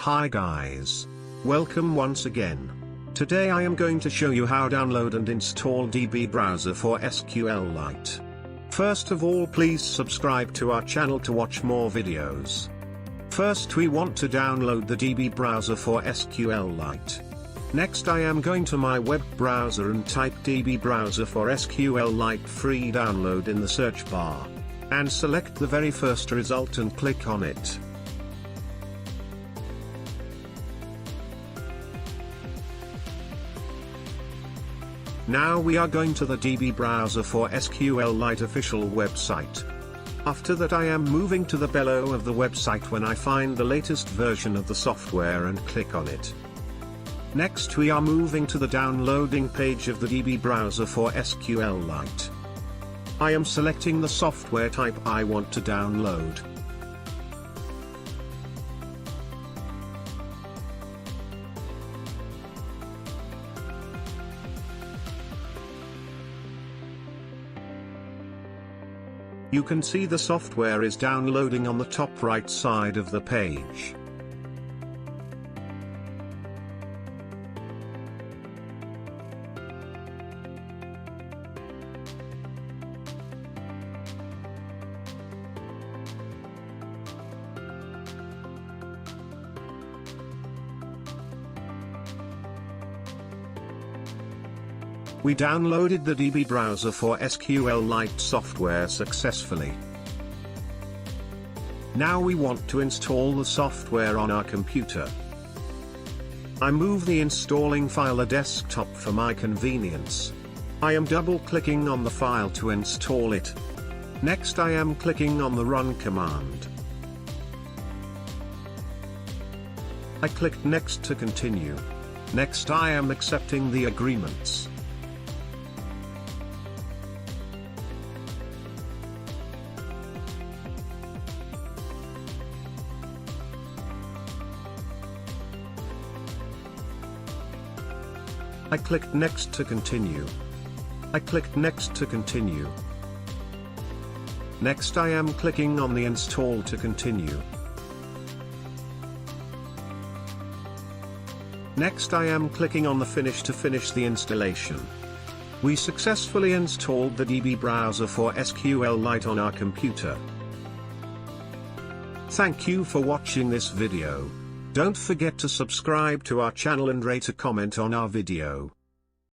Hi guys. Welcome once again. Today I am going to show you how download and install DB browser for SQL Lite. First of all, please subscribe to our channel to watch more videos. First we want to download the DB browser for SQL Lite. Next I am going to my web browser and type DB browser for SQL Lite free download in the search bar. And select the very first result and click on it. Now we are going to the DB browser for SQL Lite official website. After that I am moving to the below of the website when I find the latest version of the software and click on it. Next we are moving to the downloading page of the DB browser for SQL Lite. I am selecting the software type I want to download. You can see the software is downloading on the top right side of the page. We downloaded the DB browser for SQL Lite software successfully. Now we want to install the software on our computer. I move the installing file to desktop for my convenience. I am double-clicking on the file to install it. Next I am clicking on the Run command. I clicked Next to continue. Next I am accepting the agreements. I clicked Next to continue. I clicked Next to continue. Next I am clicking on the Install to continue. Next I am clicking on the Finish to finish the installation. We successfully installed the DB browser for SQL Lite on our computer. Thank you for watching this video. Don't forget to subscribe to our channel and rate a comment on our video.